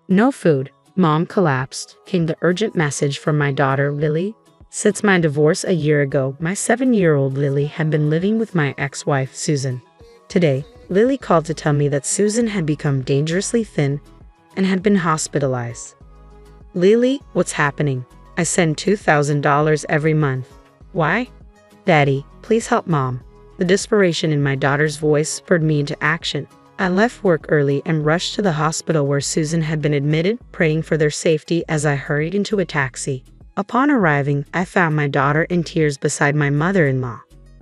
No food. Mom collapsed, came the urgent message from my daughter, Lily. Since my divorce a year ago, my 7-year-old Lily had been living with my ex-wife, Susan. Today, Lily called to tell me that Susan had become dangerously thin and had been hospitalized. Lily, what's happening? I send $2,000 every month. Why? Daddy, please help Mom. The desperation in my daughter's voice spurred me into action. I left work early and rushed to the hospital where Susan had been admitted, praying for their safety as I hurried into a taxi. Upon arriving, I found my daughter in tears beside my mother-in-law.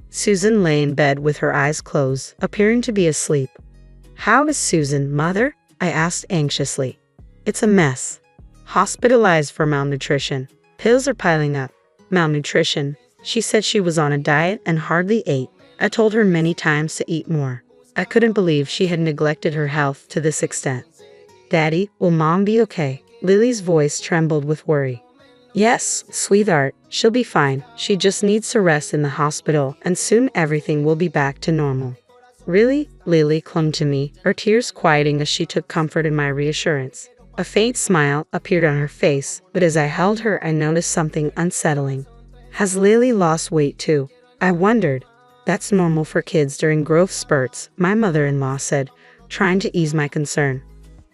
Susan lay in bed with her eyes closed, appearing to be asleep. How is Susan, Mother? I asked anxiously. It's a mess. Hospitalized for malnutrition. Pills are piling up. Malnutrition. She said she was on a diet and hardly ate. I told her many times to eat more. I couldn't believe she had neglected her health to this extent. Daddy, will Mom be okay? Lily's voice trembled with worry. Yes, sweetheart, she'll be fine. She just needs to rest in the hospital and soon everything will be back to normal. Really? Lily clung to me, her tears quieting as she took comfort in my reassurance. A faint smile appeared on her face, but as I held her, I noticed something unsettling. Has Lily lost weight too? I wondered. That's normal for kids during growth spurts, my mother-in-law said, trying to ease my concern.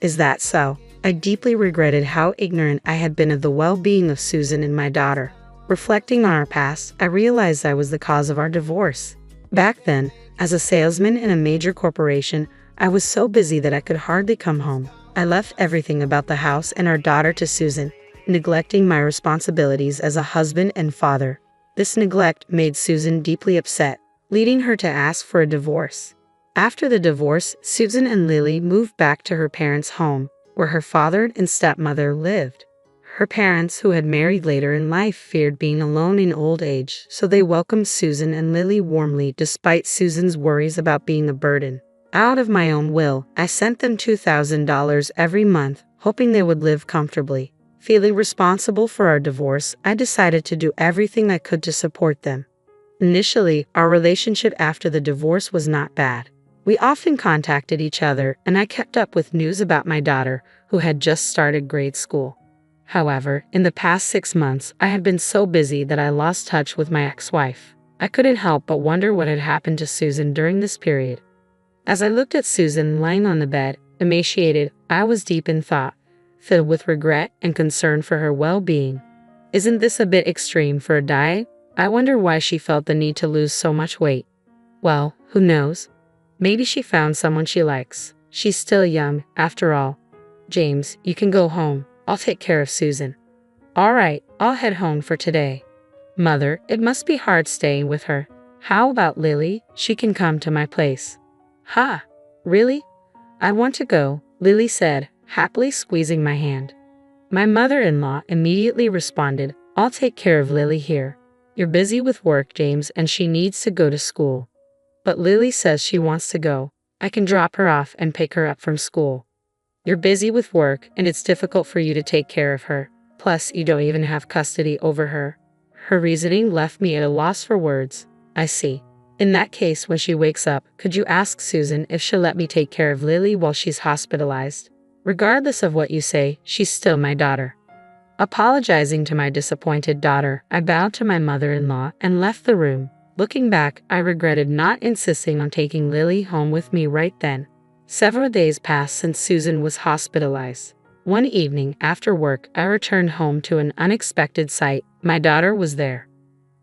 Is that so? I deeply regretted how ignorant I had been of the well-being of Susan and my daughter. Reflecting on our past, I realized I was the cause of our divorce. Back then, as a salesman in a major corporation, I was so busy that I could hardly come home. I left everything about the house and our daughter to Susan, neglecting my responsibilities as a husband and father. This neglect made Susan deeply upset, leading her to ask for a divorce. After the divorce, Susan and Lily moved back to her parents' home, where her father and stepmother lived. Her parents, who had married later in life, feared being alone in old age, so they welcomed Susan and Lily warmly despite Susan's worries about being a burden. Out of my own will, I sent them $2,000 every month, hoping they would live comfortably. Feeling responsible for our divorce, I decided to do everything I could to support them. Initially, our relationship after the divorce was not bad. We often contacted each other, and I kept up with news about my daughter, who had just started grade school. However, in the past 6 months, I had been so busy that I lost touch with my ex-wife. I couldn't help but wonder what had happened to Susan during this period. As I looked at Susan lying on the bed, emaciated, I was deep in thought, filled with regret and concern for her well-being. Isn't this a bit extreme for a diet? I wonder why she felt the need to lose so much weight. Well, who knows? Maybe she found someone she likes. She's still young, after all. James, you can go home. I'll take care of Susan. All right, I'll head home for today. Mother, it must be hard staying with her. How about Lily? She can come to my place. Ha! Really? I want to go, Lily said, happily squeezing my hand. My mother-in-law immediately responded, I'll take care of Lily here. You're busy with work, James, and she needs to go to school. But Lily says she wants to go. I can drop her off and pick her up from school. You're busy with work, and it's difficult for you to take care of her. Plus, you don't even have custody over her. Her reasoning left me at a loss for words. I see. In that case, when she wakes up, could you ask Susan if she'll let me take care of Lily while she's hospitalized? Regardless of what you say, she's still my daughter. Apologizing to my disappointed daughter, I bowed to my mother-in-law and left the room. Looking back, I regretted not insisting on taking Lily home with me right then. Several days passed since Susan was hospitalized. One evening, after work, I returned home to an unexpected sight. My daughter was there.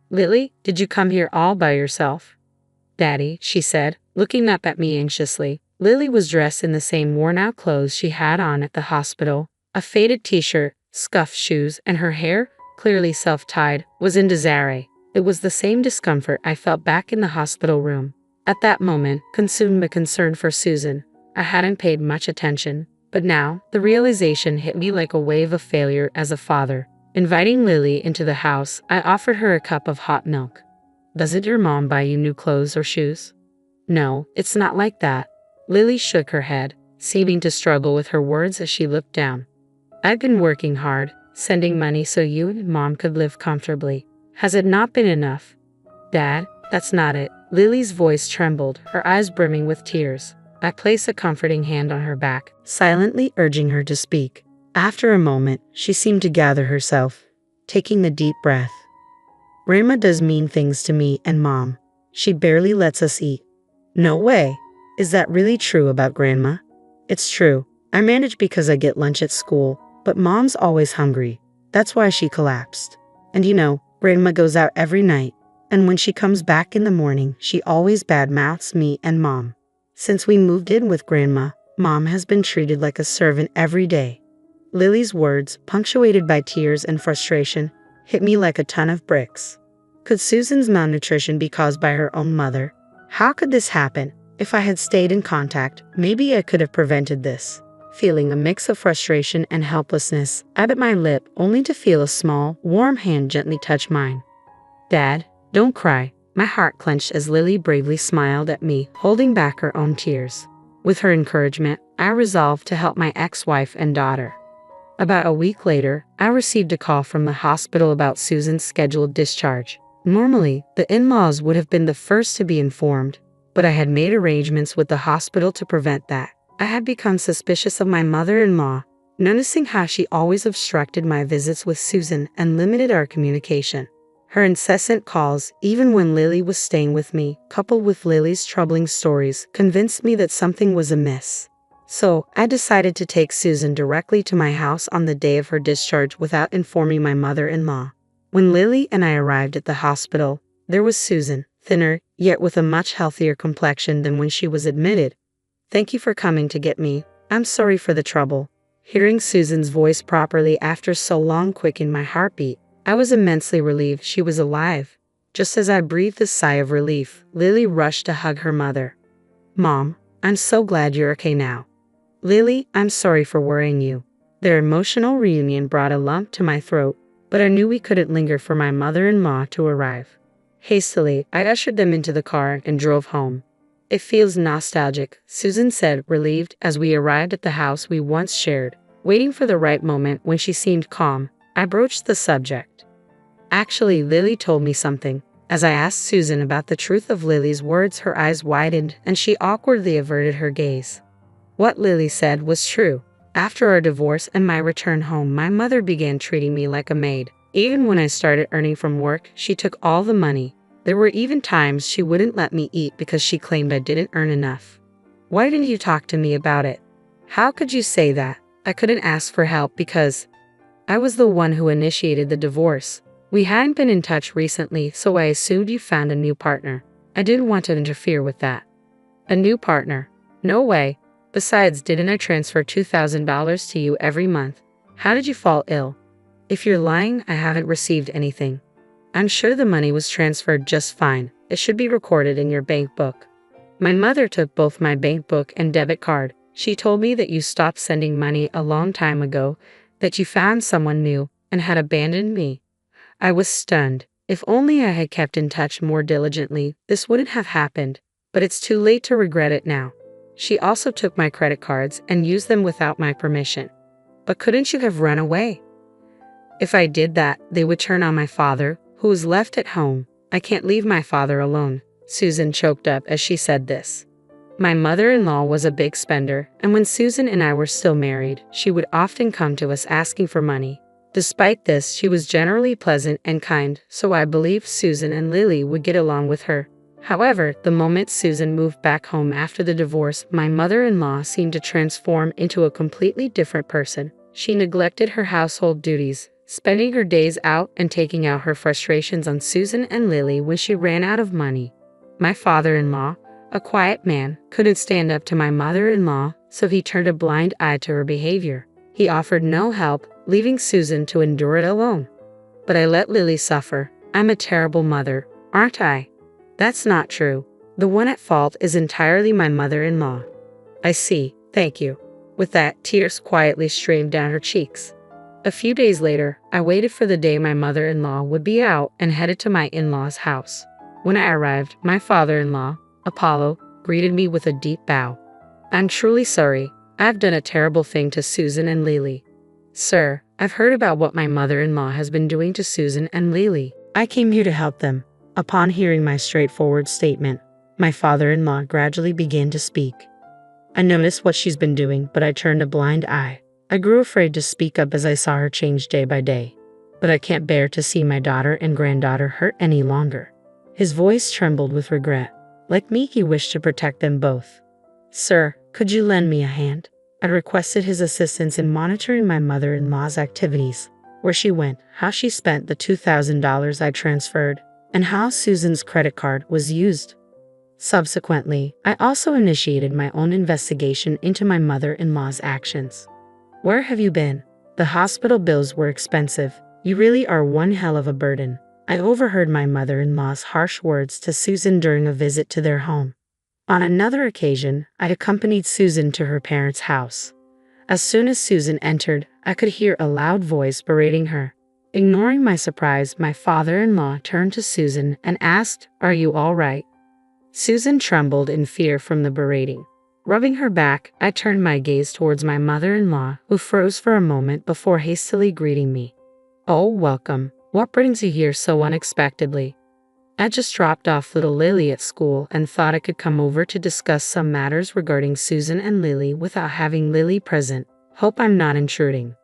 Lily, did you come here all by yourself? Daddy, she said, looking up at me anxiously. Lily was dressed in the same worn-out clothes she had on at the hospital. A faded t-shirt, scuffed shoes, and her hair, clearly self-tied, was in disarray. It was the same discomfort I felt back in the hospital room. At that moment, consumed by concern for Susan, I hadn't paid much attention. But now, the realization hit me like a wave of failure as a father. Inviting Lily into the house, I offered her a cup of hot milk. Doesn't your mom buy you new clothes or shoes? No, it's not like that. Lily shook her head, seeming to struggle with her words as she looked down. I've been working hard, sending money so you and Mom could live comfortably. Has it not been enough? Dad, that's not it. Lily's voice trembled, her eyes brimming with tears. I placed a comforting hand on her back, silently urging her to speak. After a moment, she seemed to gather herself, taking a deep breath. Grandma does mean things to me and Mom. She barely lets us eat. No way. Is that really true about Grandma? It's true. I manage because I get lunch at school, but Mom's always hungry. That's why she collapsed. And Grandma goes out every night, and when she comes back in the morning, she always badmouths me and Mom. Since we moved in with Grandma, Mom has been treated like a servant every day. Lily's words, punctuated by tears and frustration, hit me like a ton of bricks. Could Susan's malnutrition be caused by her own mother? How could this happen? If I had stayed in contact, maybe I could have prevented this. Feeling a mix of frustration and helplessness, I bit my lip only to feel a small, warm hand gently touch mine. Dad, don't cry. My heart clenched as Lily bravely smiled at me, holding back her own tears. With her encouragement, I resolved to help my ex-wife and daughter. About a week later, I received a call from the hospital about Susan's scheduled discharge. Normally, the in-laws would have been the first to be informed, but I had made arrangements with the hospital to prevent that. I had become suspicious of my mother-in-law, noticing how she always obstructed my visits with Susan and limited our communication. Her incessant calls, even when Lily was staying with me, coupled with Lily's troubling stories, convinced me that something was amiss. So, I decided to take Susan directly to my house on the day of her discharge without informing my mother-in-law. When Lily and I arrived at the hospital, there was Susan, thinner, yet with a much healthier complexion than when she was admitted. "Thank you for coming to get me. I'm sorry for the trouble." Hearing Susan's voice properly after so long quickened my heartbeat. I was immensely relieved she was alive. Just as I breathed a sigh of relief, Lily rushed to hug her mother. "Mom, I'm so glad you're okay now." "Lily, I'm sorry for worrying you." Their emotional reunion brought a lump to my throat, but I knew we couldn't linger for my mother-in-law to arrive. Hastily, I ushered them into the car and drove home. "It feels nostalgic," Susan said, relieved, as we arrived at the house we once shared. Waiting for the right moment when she seemed calm, I broached the subject. "Actually, Lily told me something." As I asked Susan about the truth of Lily's words, her eyes widened and she awkwardly averted her gaze. What Lily said was true. After our divorce and my return home, my mother began treating me like a maid. Even when I started earning from work, she took all the money. There were even times she wouldn't let me eat because she claimed I didn't earn enough. "Why didn't you talk to me about it?" "How could you say that?" "I couldn't ask for help because I was the one who initiated the divorce. We hadn't been in touch recently, so I assumed you found a new partner. I didn't want to interfere with that." "A new partner? No way. Besides, didn't I transfer $2,000 to you every month? How did you fall ill?" "If you're lying, I haven't received anything." "I'm sure the money was transferred just fine. It should be recorded in your bank book." "My mother took both my bank book and debit card. She told me that you stopped sending money a long time ago, that you found someone new, and had abandoned me." I was stunned. If only I had kept in touch more diligently, this wouldn't have happened, but it's too late to regret it now. "She also took my credit cards and used them without my permission." "But couldn't you have run away?" "If I did that, they would turn on my father, who is left at home. I can't leave my father alone." Susan choked up as she said this. My mother-in-law was a big spender, and when Susan and I were still married, she would often come to us asking for money. Despite this, she was generally pleasant and kind, so I believed Susan and Lily would get along with her. However, the moment Susan moved back home after the divorce, my mother-in-law seemed to transform into a completely different person. She neglected her household duties, spending her days out and taking out her frustrations on Susan and Lily when she ran out of money. My father-in-law, a quiet man, couldn't stand up to my mother-in-law, so he turned a blind eye to her behavior. He offered no help, leaving Susan to endure it alone. But I let Lily suffer. I'm a terrible mother, aren't I? That's not true. The one at fault is entirely my mother-in-law. I see, thank you. With that, tears quietly streamed down her cheeks. A few days later, I waited for the day my mother-in-law would be out and headed to my in-laws' house. When I arrived, my father-in-law, Apollo, greeted me with a deep bow. "I'm truly sorry. I've done a terrible thing to Susan and Lily." "Sir, I've heard about what my mother-in-law has been doing to Susan and Lily. I came here to help them." Upon hearing my straightforward statement, my father-in-law gradually began to speak. "I noticed what she's been doing, but I turned a blind eye. I grew afraid to speak up as I saw her change day by day. But I can't bear to see my daughter and granddaughter hurt any longer. His voice trembled with regret. Like me, he wished to protect them both. Sir, could you lend me a hand? I requested his assistance in monitoring my mother-in-law's activities, where she went, how she spent the $2,000 I transferred, and how Susan's credit card was used. Subsequently, I also initiated my own investigation into my mother-in-law's actions. Where have you been? The hospital bills were expensive. You really are one hell of a burden. I overheard my mother-in-law's harsh words to Susan during a visit to their home. On another occasion, I accompanied Susan to her parents' house. As soon as Susan entered, I could hear a loud voice berating her. Ignoring my surprise, my father-in-law turned to Susan and asked, "Are you all right?" Susan trembled in fear from the berating. Rubbing her back, I turned my gaze towards my mother-in-law, who froze for a moment before hastily greeting me. "Oh, welcome. What brings you here so unexpectedly?" I just dropped off little Lily at school and thought I could come over to discuss some matters regarding Susan and Lily without having Lily present. Hope I'm not intruding.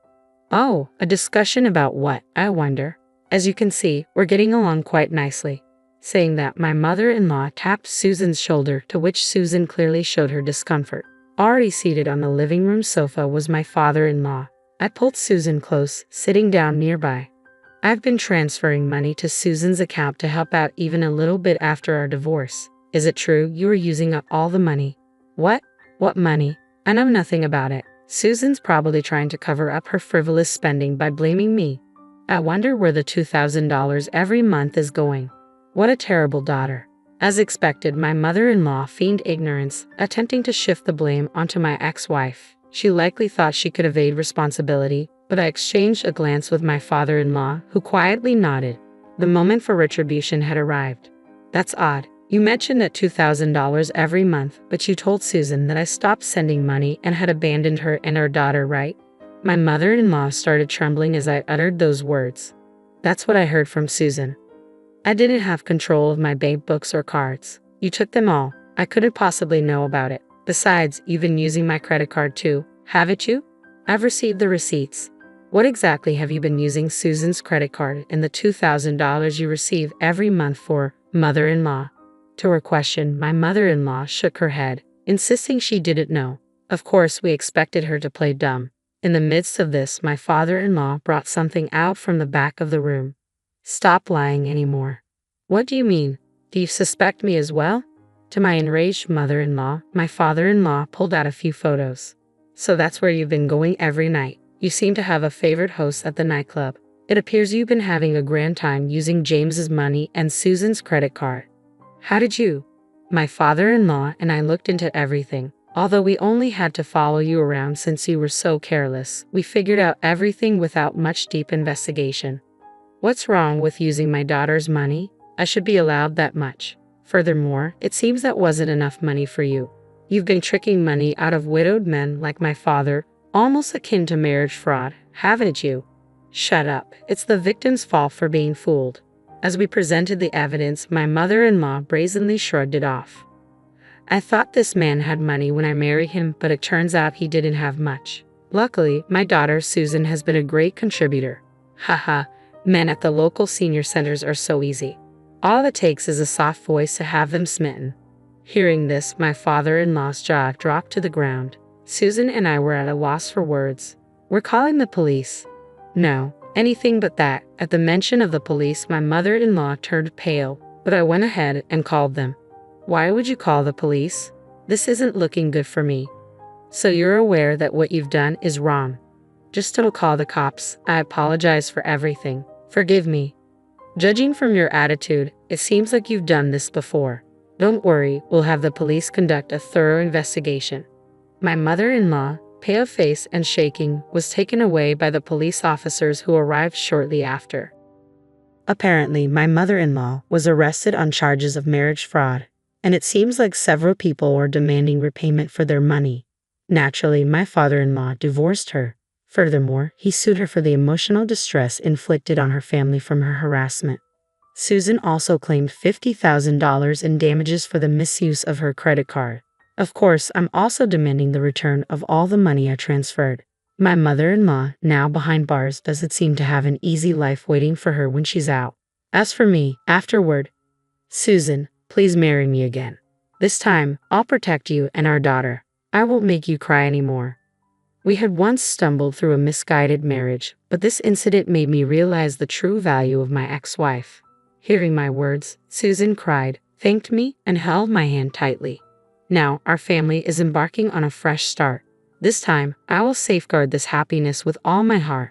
Oh, a discussion about what, I wonder? As you can see, we're getting along quite nicely. Saying that, my mother-in-law tapped Susan's shoulder, to which Susan clearly showed her discomfort. Already seated on the living room sofa was my father-in-law. I pulled Susan close, sitting down nearby. I've been transferring money to Susan's account to help out even a little bit after our divorce. Is it true you were using up all the money? What? What money? I know nothing about it. Susan's probably trying to cover up her frivolous spending by blaming me. I wonder where the $2,000 every month is going. What a terrible daughter. As expected, my mother-in-law feigned ignorance, attempting to shift the blame onto my ex-wife. She likely thought she could evade responsibility, but I exchanged a glance with my father-in-law, who quietly nodded. The moment for retribution had arrived. That's odd. You mentioned that $2,000 every month, but you told Susan that I stopped sending money and had abandoned her and our daughter, right? My mother-in-law started trembling as I uttered those words. That's what I heard from Susan. I didn't have control of my bank books or cards. You took them all. I couldn't possibly know about it. Besides, you've been using my credit card too, haven't you? I've received the receipts. What exactly have you been using Susan's credit card and the $2,000 you receive every month for, mother-in-law? To her question, my mother-in-law shook her head, insisting she didn't know. Of course, we expected her to play dumb. In the midst of this, my father-in-law brought something out from the back of the room. Stop lying anymore. What do you mean? Do you suspect me as well? To my enraged mother-in-law, my father-in-law pulled out a few photos. So that's where you've been going every night. You seem to have a favorite host at the nightclub. It appears you've been having a grand time using James's money and Susan's credit card. How did you? My father-in-law and I looked into everything. Although we only had to follow you around since you were so careless, we figured out everything without much deep investigation. What's wrong with using my daughter's money? I should be allowed that much. Furthermore, it seems that wasn't enough money for you. You've been tricking money out of widowed men like my father, almost akin to marriage fraud, haven't you? Shut up. It's the victim's fault for being fooled. As we presented the evidence, my mother-in-law brazenly shrugged it off. I thought this man had money when I married him, but it turns out he didn't have much. Luckily, my daughter Susan has been a great contributor. Haha. Men at the local senior centers are so easy. All it takes is a soft voice to have them smitten. Hearing this, my father-in-law's jaw dropped to the ground. Susan and I were at a loss for words. We're calling the police. No, anything but that. At the mention of the police, my mother-in-law turned pale, but I went ahead and called them. Why would you call the police? This isn't looking good for me. So you're aware that what you've done is wrong. Just don't call the cops. I apologize for everything. Forgive me. Judging from your attitude, it seems like you've done this before. Don't worry, we'll have the police conduct a thorough investigation. My mother-in-law, pale-faced and shaking, was taken away by the police officers who arrived shortly after. Apparently, my mother-in-law was arrested on charges of marriage fraud, and it seems like several people were demanding repayment for their money. Naturally, my father-in-law divorced her. Furthermore, he sued her for the emotional distress inflicted on her family from her harassment. Susan also claimed $50,000 in damages for the misuse of her credit card. Of course, I'm also demanding the return of all the money I transferred. My mother-in-law, now behind bars, doesn't seem to have an easy life waiting for her when she's out. As for me, afterward, Susan, please marry me again. This time, I'll protect you and our daughter. I won't make you cry anymore. We had once stumbled through a misguided marriage, but this incident made me realize the true value of my ex-wife. Hearing my words, Susan cried, thanked me, and held my hand tightly. Now, our family is embarking on a fresh start. This time, I will safeguard this happiness with all my heart.